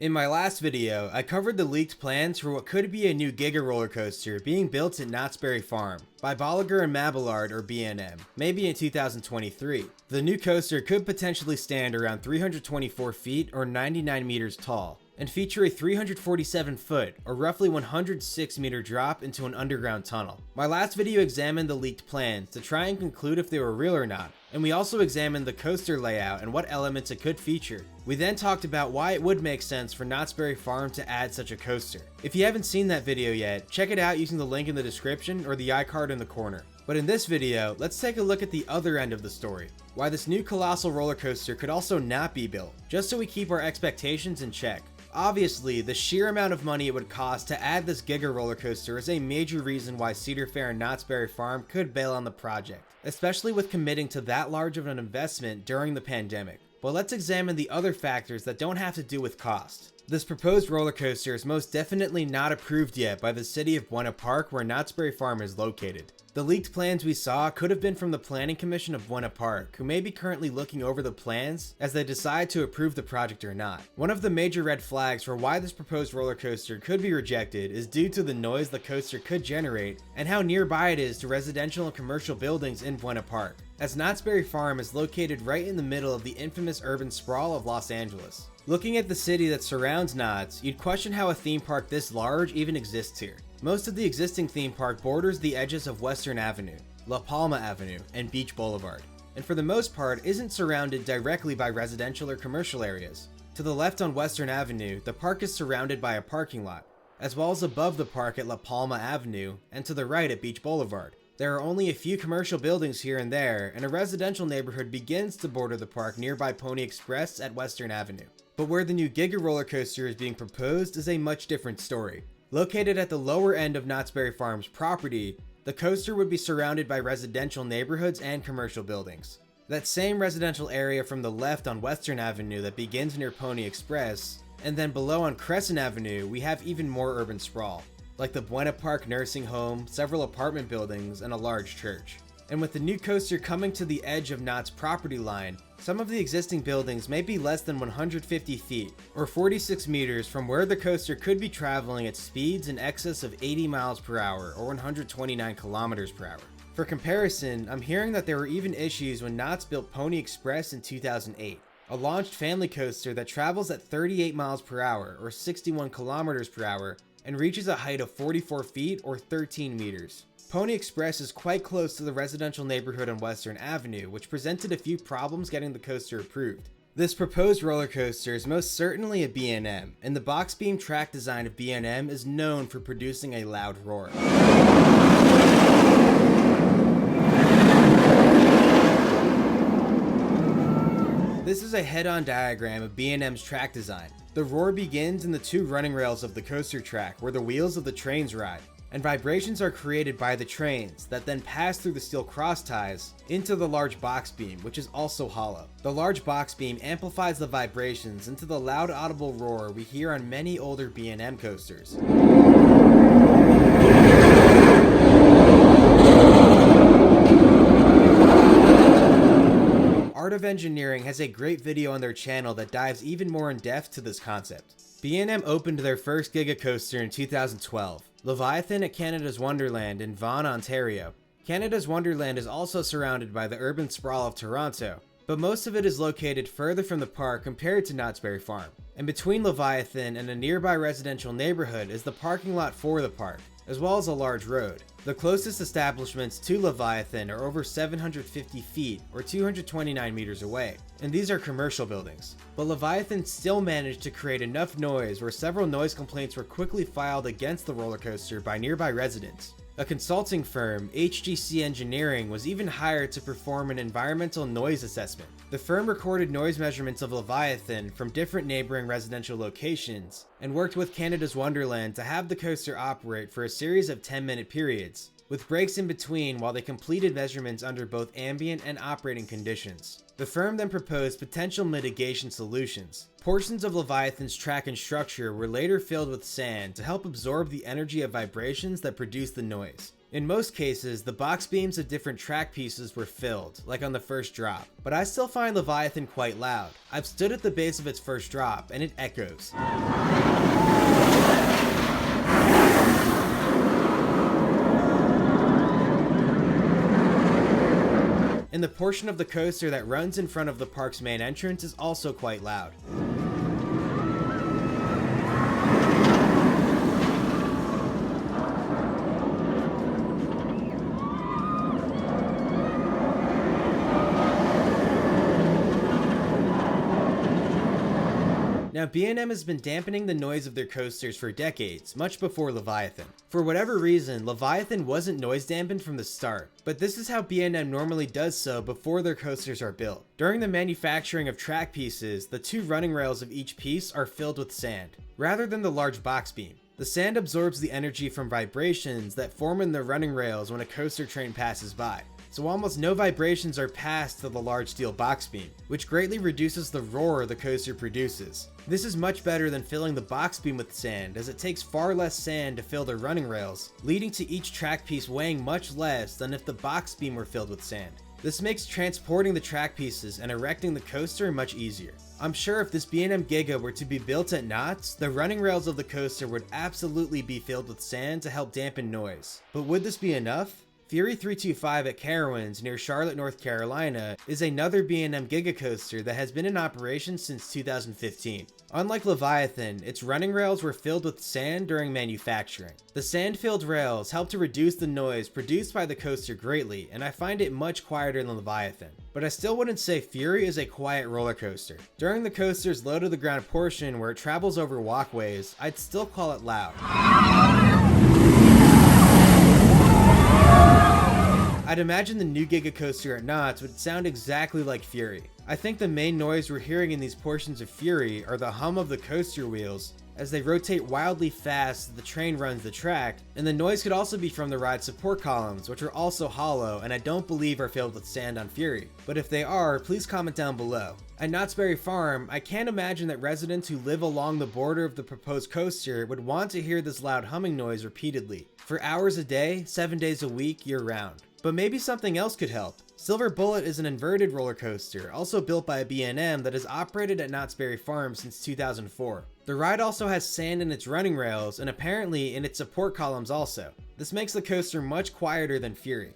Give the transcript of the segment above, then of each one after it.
In my last video, I covered the leaked plans for what could be a new Giga roller coaster being built at Knott's Berry Farm by Bolliger and Mabillard or B&M, maybe in 2023. The new coaster could potentially stand around 324 feet or 99 meters tall, and feature a 347-foot, or roughly 106-meter drop into an underground tunnel. My last video examined the leaked plans to try and conclude if they were real or not, and we also examined the coaster layout and what elements it could feature. We then talked about why it would make sense for Knott's Berry Farm to add such a coaster. If you haven't seen that video yet, check it out using the link in the description or the iCard in the corner. But in this video, let's take a look at the other end of the story, why this new colossal roller coaster could also not be built, just so we keep our expectations in check. Obviously, the sheer amount of money it would cost to add this Giga roller coaster is a major reason why Cedar Fair and Knott's Berry Farm could bail on the project, especially with committing to that large of an investment during the pandemic. But let's examine the other factors that don't have to do with cost. This proposed roller coaster is most definitely not approved yet by the city of Buena Park, where Knott's Berry Farm is located. The leaked plans we saw could have been from the Planning Commission of Buena Park, who may be currently looking over the plans as they decide to approve the project or not. One of the major red flags for why this proposed roller coaster could be rejected is due to the noise the coaster could generate and how nearby it is to residential and commercial buildings in Buena Park, as Knott's Berry Farm is located right in the middle of the infamous urban sprawl of Los Angeles. Looking at the city that surrounds Knott's, you'd question how a theme park this large even exists here. Most of the existing theme park borders the edges of Western Avenue, La Palma Avenue, and Beach Boulevard, and for the most part isn't surrounded directly by residential or commercial areas. To the left on Western Avenue, the park is surrounded by a parking lot, as well as above the park at La Palma Avenue, and to the right at Beach Boulevard. There are only a few commercial buildings here and there, and a residential neighborhood begins to border the park nearby Pony Express at Western Avenue. But where the new Giga roller coaster is being proposed is a much different story. Located at the lower end of Knott's Berry Farm's property, the coaster would be surrounded by residential neighborhoods and commercial buildings. That same residential area from the left on Western Avenue that begins near Pony Express, and then below on Crescent Avenue we have even more urban sprawl, like the Buena Park nursing home, several apartment buildings, and a large church. And with the new coaster coming to the edge of Knott's property line, some of the existing buildings may be less than 150 feet, or 46 meters from where the coaster could be traveling at speeds in excess of 80 miles per hour or 129 kilometers per hour. For comparison, I'm hearing that there were even issues when Knott's built Pony Express in 2008, a launched family coaster that travels at 38 miles per hour or 61 kilometers per hour and reaches a height of 44 feet or 13 meters. Pony Express is quite close to the residential neighborhood on Western Avenue, which presented a few problems getting the coaster approved. This proposed roller coaster is most certainly a B&M, and the box beam track design of B&M is known for producing a loud roar. This is a head-on diagram of B&M's track design. The roar begins in the two running rails of the coaster track where the wheels of the trains ride, and vibrations are created by the trains that then pass through the steel cross ties into the large box beam, which is also hollow. The large box beam amplifies the vibrations into the loud audible roar we hear on many older B&M coasters. Art of Engineering has a great video on their channel that dives even more in depth to this concept. B&M opened their first Giga coaster in 2012, Leviathan at Canada's Wonderland in Vaughan, Ontario. Canada's Wonderland is also surrounded by the urban sprawl of Toronto, but most of it is located further from the park compared to Knott's Berry Farm. And between Leviathan and a nearby residential neighborhood is the parking lot for the park, as well as a large road. The closest establishments to Leviathan are over 750 feet or 229 meters away, and these are commercial buildings. But Leviathan still managed to create enough noise where several noise complaints were quickly filed against the roller coaster by nearby residents. A consulting firm, HGC Engineering, was even hired to perform an environmental noise assessment. The firm recorded noise measurements of Leviathan from different neighboring residential locations and worked with Canada's Wonderland to have the coaster operate for a series of 10-minute periods, with breaks in between while they completed measurements under both ambient and operating conditions. The firm then proposed potential mitigation solutions. Portions of Leviathan's track and structure were later filled with sand to help absorb the energy of vibrations that produced the noise. In most cases, the box beams of different track pieces were filled, like on the first drop, but I still find Leviathan quite loud. I've stood at the base of its first drop, and it echoes. And the portion of the coaster that runs in front of the park's main entrance is also quite loud. Now, B&M has been dampening the noise of their coasters for decades, much before Leviathan. For whatever reason, Leviathan wasn't noise dampened from the start, but this is how B&M normally does so before their coasters are built. During the manufacturing of track pieces, the two running rails of each piece are filled with sand, rather than the large box beam. The sand absorbs the energy from vibrations that form in the running rails when a coaster train passes by. So almost no vibrations are passed to the large steel box beam, which greatly reduces the roar the coaster produces. This is much better than filling the box beam with sand, as it takes far less sand to fill the running rails, leading to each track piece weighing much less than if the box beam were filled with sand. This makes transporting the track pieces and erecting the coaster much easier. I'm sure if this B&M Giga were to be built at Knott, the running rails of the coaster would absolutely be filled with sand to help dampen noise. But would this be enough? Fury 325 at Carowinds near Charlotte, North Carolina is another B&M Giga coaster that has been in operation since 2015. Unlike Leviathan, its running rails were filled with sand during manufacturing. The sand-filled rails help to reduce the noise produced by the coaster greatly, and I find it much quieter than Leviathan. But I still wouldn't say Fury is a quiet roller coaster. During the coaster's low to the ground portion where it travels over walkways, I'd still call it loud. I'd imagine the new Giga coaster at Knott would sound exactly like Fury. I think the main noise we're hearing in these portions of Fury are the hum of the coaster wheels as they rotate wildly fast as the train runs the track, and the noise could also be from the ride support columns, which are also hollow and I don't believe are filled with sand on Fury. But if they are, please comment down below. At Knott's Berry Farm, I can't imagine that residents who live along the border of the proposed coaster would want to hear this loud humming noise repeatedly, for hours a day, 7 days a week, year-round. But maybe something else could help. Silver Bullet is an inverted roller coaster, also built by B&M, that has operated at Knott's Berry Farm since 2004. The ride also has sand in its running rails and apparently in its support columns also. This makes the coaster much quieter than Fury.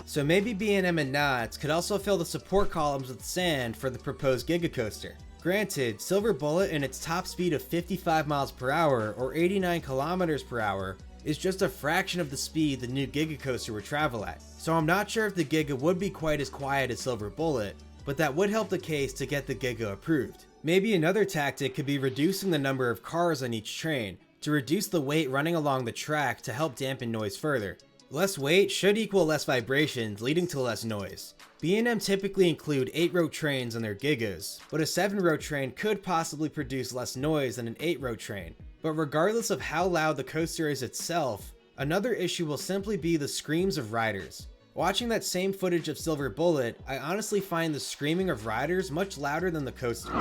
So maybe B&M and Knott could also fill the support columns with sand for the proposed Giga coaster. Granted, Silver Bullet in its top speed of 55 miles per hour or 89 kilometers per hour is just a fraction of the speed the new Giga coaster would travel at. So I'm not sure if the Giga would be quite as quiet as Silver Bullet, but that would help the case to get the Giga approved. Maybe another tactic could be reducing the number of cars on each train to reduce the weight running along the track to help dampen noise further. Less weight should equal less vibrations, leading to less noise. B&M typically include 8-row trains on their Gigas, but a 7-row train could possibly produce less noise than an 8-row train. But regardless of how loud the coaster is itself, another issue will simply be the screams of riders. Watching that same footage of Silver Bullet, I honestly find the screaming of riders much louder than the coaster.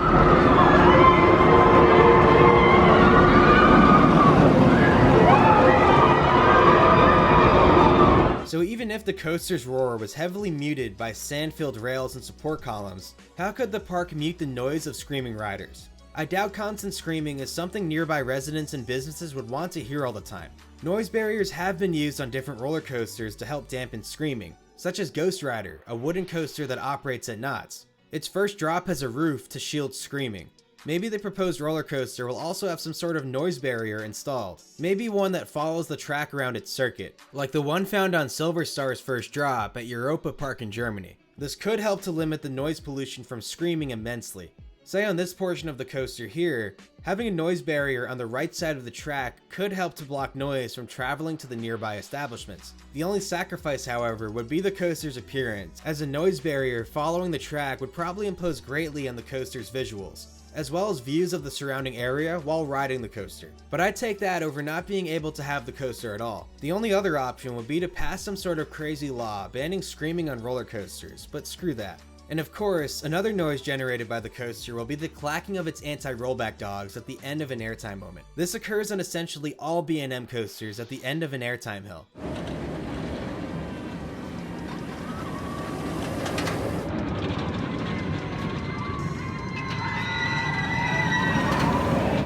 So even if the coaster's roar was heavily muted by sand-filled rails and support columns, how could the park mute the noise of screaming riders? I doubt constant screaming is something nearby residents and businesses would want to hear all the time. Noise barriers have been used on different roller coasters to help dampen screaming, such as Ghost Rider, a wooden coaster that operates at Knott's. Its first drop has a roof to shield screaming. Maybe the proposed roller coaster will also have some sort of noise barrier installed. Maybe one that follows the track around its circuit, like the one found on Silver Star's first drop at Europa Park in Germany. This could help to limit the noise pollution from screaming immensely. Say on this portion of the coaster here, having a noise barrier on the right side of the track could help to block noise from traveling to the nearby establishments. The only sacrifice, however, would be the coaster's appearance, as a noise barrier following the track would probably impose greatly on the coaster's visuals, as well as views of the surrounding area while riding the coaster. But I'd take that over not being able to have the coaster at all. The only other option would be to pass some sort of crazy law banning screaming on roller coasters, but screw that. And of course, another noise generated by the coaster will be the clacking of its anti-rollback dogs at the end of an airtime moment. This occurs on essentially all B&M coasters at the end of an airtime hill.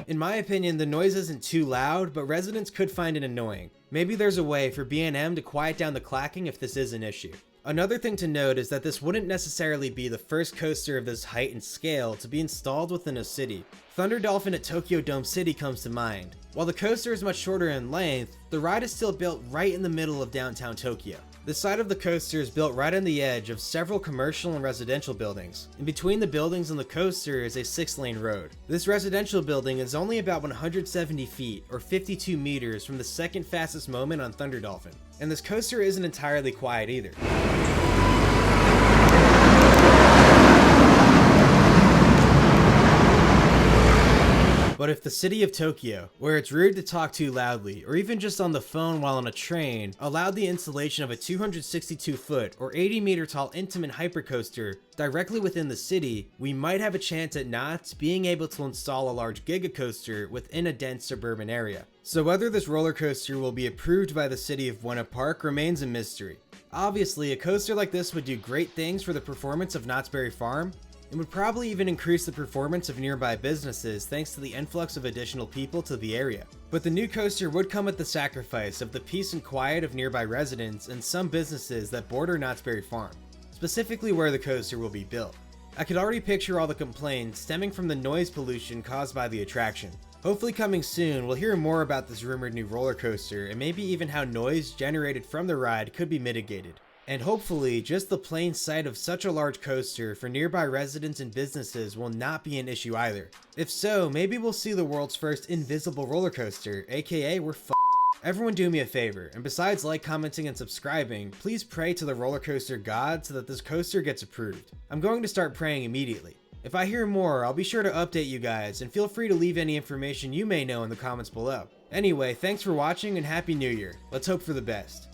In my opinion, the noise isn't too loud, but residents could find it annoying. Maybe there's a way for B&M to quiet down the clacking if this is an issue. Another thing to note is that this wouldn't necessarily be the first coaster of this height and scale to be installed within a city. Thunder Dolphin at Tokyo Dome City comes to mind. While the coaster is much shorter in length, the ride is still built right in the middle of downtown Tokyo. The side of the coaster is built right on the edge of several commercial and residential buildings. In between the buildings and the coaster is a 6-lane road. This residential building is only about 170 feet or 52 meters from the second fastest moment on Thunder Dolphin. And this coaster isn't entirely quiet either. But if the city of Tokyo, where it's rude to talk too loudly, or even just on the phone while on a train, allowed the installation of a 262-foot or 80-meter tall intimate hypercoaster directly within the city, we might have a chance at Knott being able to install a large Giga coaster within a dense suburban area. So whether this roller coaster will be approved by the city of Buena Park remains a mystery. Obviously, a coaster like this would do great things for the performance of Knott's Berry Farm, and would probably even increase the performance of nearby businesses thanks to the influx of additional people to the area. But the new coaster would come at the sacrifice of the peace and quiet of nearby residents and some businesses that border Knott's Berry Farm, specifically where the coaster will be built. I could already picture all the complaints stemming from the noise pollution caused by the attraction. Hopefully coming soon, we'll hear more about this rumored new roller coaster and maybe even how noise generated from the ride could be mitigated. And hopefully, just the plain sight of such a large coaster for nearby residents and businesses will not be an issue either. If so, maybe we'll see the world's first invisible roller coaster, aka we're f***ed. Everyone do me a favor, and besides commenting, and subscribing, please pray to the roller coaster god so that this coaster gets approved. I'm going to start praying immediately. If I hear more, I'll be sure to update you guys, and feel free to leave any information you may know in the comments below. Anyway, thanks for watching and Happy New Year. Let's hope for the best.